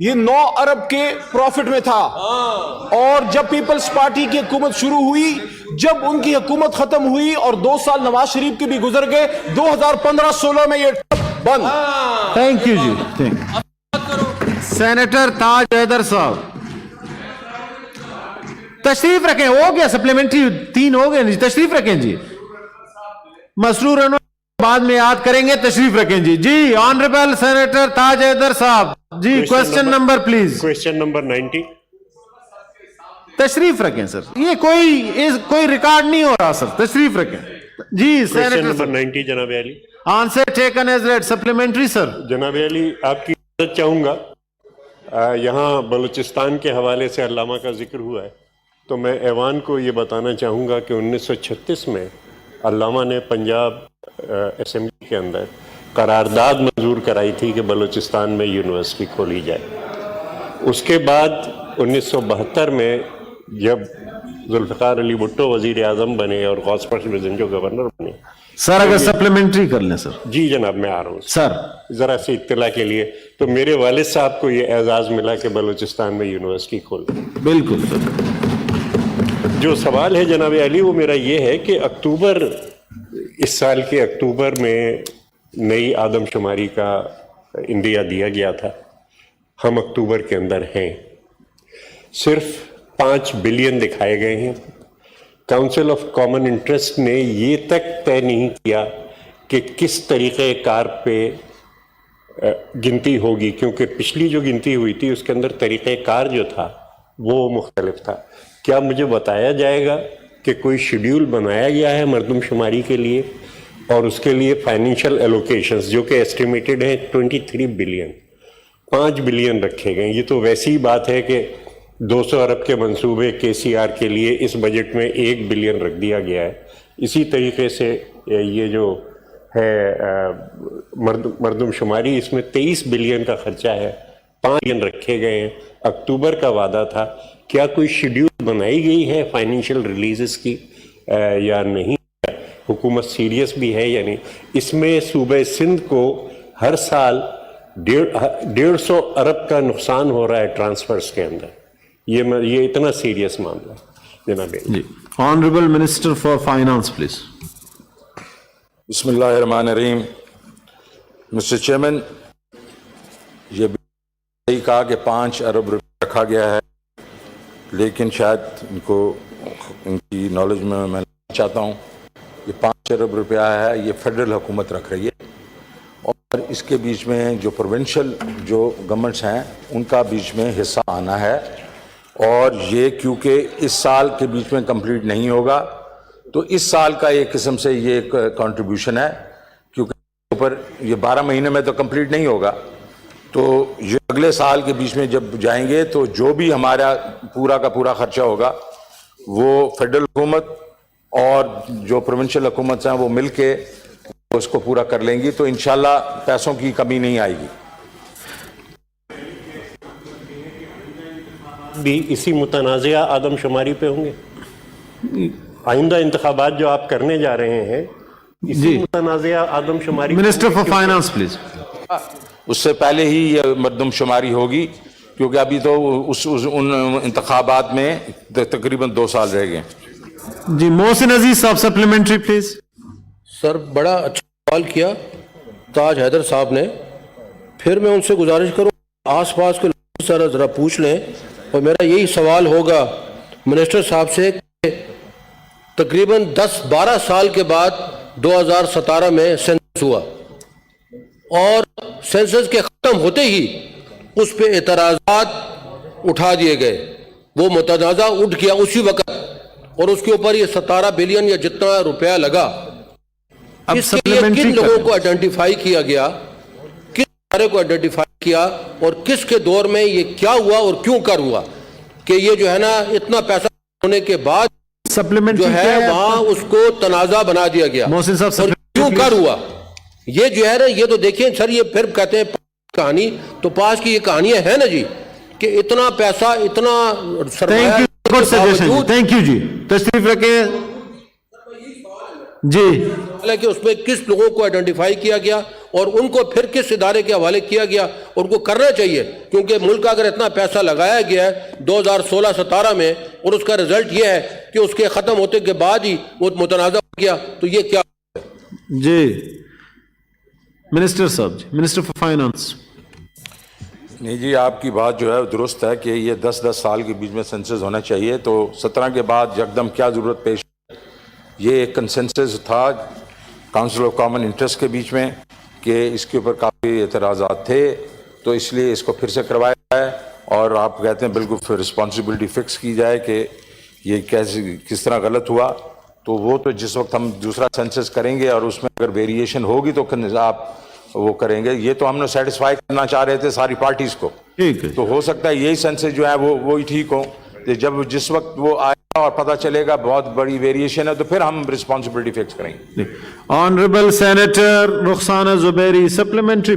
یہ 9 ارب کے پروفٹ میں تھا. اور جب پیپلز پارٹی کی حکومت شروع ہوئی, جب ان کی حکومت ختم ہوئی اور 2 سال نواز شریف کے بھی گزر گئے, 2015-16 میں یہ بند. تھینک یو جی. سینیٹر تاج حیدر صاحب تشریف رکھیں. ہو گیا سپلیمنٹری 3 ہو گئے جی. تشریف رکھیں جی. مسرور انور بعد میں یاد کریں گے. تشریف رکھیں جی. جی آنریبل سینیٹر تاج حیدر صاحب جی, question number please. Question number 90. تشریف رکھیں سر. یہ کوئی ریکارڈ نہیں ہو رہا سر. تشریف رکھیں جی. کوشچن سینیٹر نمبر 90 جناب Ali. Answer taken as read. Supplementary sir. جناب علی آپ کی مدد چاہوں گا. یہاں بلوچستان کے حوالے سے علامہ کا ذکر ہوا ہے, تو میں ایوان کو یہ بتانا چاہوں گا کہ 1936 میں علامہ نے پنجاب اسمبلی کے اندر قرارداد منظور کرائی تھی کہ بلوچستان میں یونیورسٹی کھولی جائے. اس کے بعد 1972 میں جب ذوالفقار علی بھٹو وزیر اعظم بنے اور غوث پشت جو گورنر بنے. سر اگر سپلیمنٹری کر لیں سر. جی جناب میں آ رہا ہوں سر. ذرا سی اطلاع کے لیے, تو میرے والد صاحب کو یہ اعزاز ملا کہ بلوچستان میں یونیورسٹی کھول. بالکل سر. جو سوال ہے جناب علی وہ میرا یہ ہے کہ اس سال کے اکتوبر میں نئی آدم شماری کا عندیہ دیا گیا تھا. ہم اکتوبر کے اندر ہیں. صرف 5 بلین دکھائے گئے ہیں. کاؤنسل آف کامن انٹرسٹ نے یہ تک طے نہیں کیا کہ کس طریقہ کار پہ گنتی ہوگی, کیونکہ پچھلی جو گنتی ہوئی تھی اس کے اندر طریقہ کار جو تھا وہ مختلف تھا. کیا مجھے بتایا جائے گا کہ کوئی شیڈیول بنایا گیا ہے مردم شماری کے لیے, اور اس کے لیے فائنینشیل ایلوکیشنز جو کہ ایسٹیمیٹڈ ہیں 23 بلین, 5 بلین رکھے گئے. یہ تو ویسی بات ہے کہ 200 ارب کے منصوبے کے سی آر کے لیے اس بجٹ میں 1 بلین رکھ دیا گیا ہے. اسی طریقے سے یہ جو ہے مردم شماری, اس میں 23 بلین کا خرچہ ہے, 5 بلین رکھے گئے ہیں. اکتوبر کا وعدہ تھا. کیا کوئی شیڈیول بنائی گئی ہے فائنینشیل ریلیزز کی یا نہیں؟ حکومت سیریس بھی ہے یا نہیں؟ اس میں صوبہ سندھ کو ہر سال 150 ارب کا نقصان ہو رہا ہے ٹرانسفرز کے اندر. یہ اتنا سیریس معاملہ ہے جناب. جی honourable minister for finance please. بسم اللہ الرحمن الرحیم. مسٹر چیئرمین, یہ بھی کہا کہ 5 ارب روپے رکھا گیا ہے, لیکن شاید ان کی نالج میں چاہتا ہوں کہ 5 ارب روپیہ ہے یہ فیڈرل حکومت رکھ رہی ہے, اور اس کے بیچ میں جو پروونشل جو گورنمنٹس ہیں ان کا بیچ میں حصہ آنا ہے. اور یہ کیونکہ اس سال کے بیچ میں کمپلیٹ نہیں ہوگا, تو اس سال کا ایک قسم سے یہ ایک کنٹریبیوشن ہے, کیونکہ اوپر یہ 12 مہینے میں تو کمپلیٹ نہیں ہوگا. تو یہ اگلے سال کے بیچ میں جب جائیں گے تو جو بھی ہمارا پورا کا پورا خرچہ ہوگا وہ فیڈرل حکومت اور جو پروونشل حکومت ہیں وہ مل کے اس کو پورا کر لیں گی, تو انشاءاللہ پیسوں کی کمی نہیں آئے گی. بھی اسی متنازعہ آدم شماری پہ ہوں گے؟ آئندہ انتخابات جو آپ کرنے جا رہے ہیں اسی متنازعہ آدم شماری. Minister for finance please. اس سے پہلے ہی یہ مردم شماری ہوگی, کیونکہ ابھی تو ان انتخابات میں تقریباً 2 سال رہ گئے. جی محسن عزیز صاحب سپلیمنٹری پلیز. سر بڑا اچھا سوال کیا تاج حیدر صاحب نے. پھر میں ان سے گزارش کروں آس پاس کے لوگوں سے ذرا پوچھ لیں, اور میرا یہی سوال ہوگا منسٹر صاحب سے کہ تقریباً 10-12 سال کے بعد 2017 میں سینسس ہوا, اور سینسس کے ختم ہوتے ہی اس پہ اعتراضات اٹھا دیے گئے. وہ متنازع اٹھ گیا اسی وقت, اور اس کے اوپر یہ 17 بلین یا جتنا روپیہ لگا, اس کے لیے کن لوگوں کو آئیڈینٹیفائی کیا گیا, کس ادارے کو آئیڈینٹیفائی کیا, اور کس کے دور میں یہ کیا ہوا اور کیوں کر ہوا کہ یہ جو ہے نا اتنا پیسہ ہونے کے بعد جو ہے وہاں اس کو تنازع بنا دیا گیا, اور کیوں کر ہوا یہ جو ہے نا. یہ تو دیکھیں سر, یہ پھر کہتے ہیں کہانی, تو پاس کی یہ کہانیاں ہیں نا جی, کہ اتنا پیسہ اتنا سرمایہ. تھینک یو جی, تشریف رکھیں جی. کہ اس میں کس لوگوں کو آئیڈینٹیفائی کیا گیا اور ان کو پھر کس ادارے کے حوالے کیا گیا. ان کو کرنا چاہیے, کیونکہ ملک کا اگر اتنا پیسہ لگایا گیا ہے 2016-17 میں اور اس کا رزلٹ یہ ہے کہ اس کے ختم ہوتے کے بعد ہی وہ متنازع ہو گیا, تو یہ کیا؟ جی منسٹر صاحب, جی منسٹر فار فائنانس. نہیں جی, آپ کی بات جو ہے درست ہے کہ یہ 10 سال کے بیچ میں سینسس ہونا چاہیے, تو 17 کے بعد یکدم کیا ضرورت پیش؟ یہ ایک کنسنسس تھا کاؤنسل آف کامن انٹرسٹ کے بیچ میں کہ اس کے اوپر کافی اعتراضات تھے, تو اس لیے اس کو پھر سے کروایا جائے, اور آپ کہتے ہیں بالکل پھر رسپانسبلٹی فکس کی جائے کہ یہ کس طرح غلط ہوا. تو وہ تو جس وقت ہم دوسرا سینسس کریں گے اور اس میں اگر ویریشن ہوگی تو آپ وہ کریں گے. یہ تو ہم نے سیٹسفائی کرنا چاہ رہے تھے ساری پارٹیز کو, ٹھیک ہے, تو ہو سکتا ہے یہی سینسس جو ہے وہی ٹھیک ہوں. جب جس وقت وہ آئے گا اور پتہ چلے گا بہت بڑی ویریشن ہے تو پھر ہم رسپانسبلٹی فکس کریں گے. Honourable senator Rukhsana Zubairi, supplementary.